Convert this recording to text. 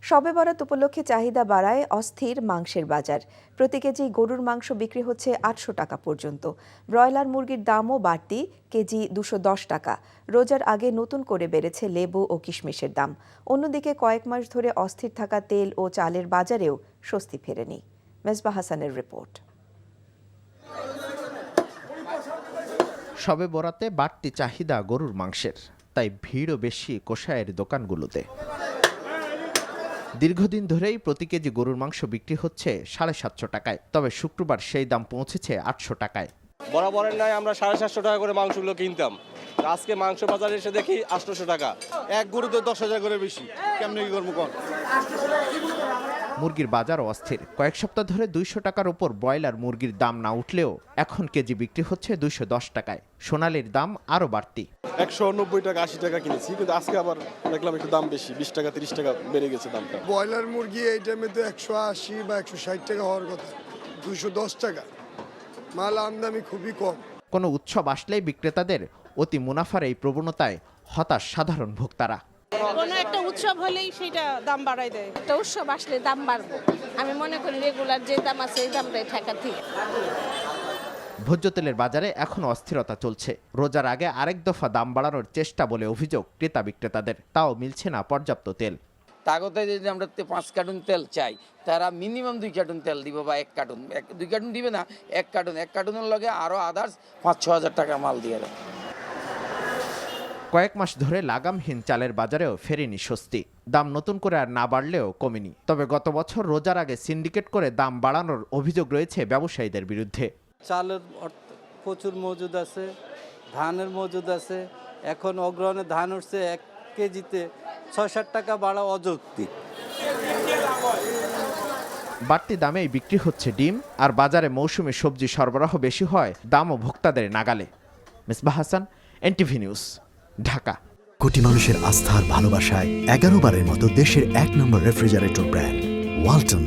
শবে বরাত উপলক্ষে চাহিদা বাড়ায় অস্থির মাংসের বাজার। প্রতি কেজি গরুর মাংস বিক্রি হচ্ছে ৮০০ টাকা পর্যন্ত। ব্রয়লার মুরগির দামও বাড়তি, কেজি ২১০ টাকা। রোজার আগে নতুন করে বেড়েছে লেবু ও কিশমিশের দাম। অন্যদিকে কয়েক মাস ধরে অস্থির থাকা তেল ও চালের বাজারেও স্বস্তি ফেরেনি। মেজবা হাসানের রিপোর্ট। শবে বরাতে বাড়তি চাহিদা গরুর মাংসের, তাই ভিড়ও বেশি কষায়ের দোকানগুলোতে। দীর্ঘদিন ধরেই প্রতি কেজি গরুর মাংস বিক্রি হচ্ছে ৭৫০ টাকায়, তবে শুক্রবার সেই দাম পৌঁছেছে ৮০০ টাকায়। বরাবরের নয় আমরা ৭৫০ টাকা করে মাংসগুলো কিনতাম, আজকে মাংস বাজারে এসে দেখি ৮০০ টাকা। এক গরুতে ১০,০০০ করে বেশি, কেমনে কি করবো কম। মুরগির বাজারও অস্থির। কয়েক সপ্তাহ ধরে ২০০ টাকার উপর ব্রয়লার মুরগির দাম না উঠলেও এখন কেজি বিক্রি হচ্ছে ২১০ টাকায়। সোনালির দাম আরও বাড়তি। ১৯০ টাকা ৮০ টাকা কিনেছি, কিন্তু আজকে আবার দেখলাম একটু দাম বেশি, ২০ টাকা ৩০ টাকা বেড়ে গেছে দামটা। ব্রয়লার মুরগি এই টাইমে তো ১৮০ বা ১৬০ টাকা হওয়ার কথা, ২১০ টাকা। মাল আমদানি খুবই কম। কোনো উৎসব আসলেই বিক্রেতাদের অতি মুনাফার এই প্রবণতায় হতাশ সাধারণ ভোক্তারা। কোনো একটা উৎসব হলেই সেটা দাম বাড়ায় দেয়। একটা উৎসব আসলে দাম বাড়বে, আমি মনে করি রেগুলার যে দাম আছে এই দামটাই থাকা ঠিক। ভোজ্য তেলের বাজারে এখনও অস্থিরতা চলছে। রোজার আগে আরেক দফা দাম বাড়ানোর চেষ্টা বলে অভিযোগ ক্রেতা বিক্রেতাদের, তাও মিলছে না পর্যাপ্ত তেল। তাগতে যদি আমরা ৫ কার্টুন তেল চাই, তারা মিনিমাম ২ কার্টুন তেল দিব, বা ১ কার্টুন ২ কার্টুন দিবে না, ১ কার্টুনের লগে আরও আদার্স ৫-৬ হাজার টাকা মাল দিয়ে দেয়। কয়েক মাস ধরে লাগামহীন চালের বাজারেও ফেরেনি স্বস্তি। দাম নতুন করে আর না বাড়লেও কমেনি। তবে গত বছর রোজার আগে সিন্ডিকেট করে দাম বাড়ানোর অভিযোগ রয়েছে ব্যবসায়ীদের বিরুদ্ধে। চালের প্রচুর মজুদ আছে, ধানের মজুদ আছে। এখন অগ্রহণে ধান উঠছে ১ কেজিতে ৬-৭ টাকা বাড়া অযৌক্তিক। বাড়তি দামেই বিক্রি হচ্ছে ডিম, আর বাজারে মৌসুমী সবজি সরবরাহ বেশি হয় দামও ভোক্তাদের নাগালে। Mezba Hasan, NTV news, Dhaka. কোটি মানুষের আস্থার ভালোবাসায় ১১ বারের মতো দেশের ১ নম্বর রেফ্রিজারেটর ব্র্যান্ড ওয়ালটন।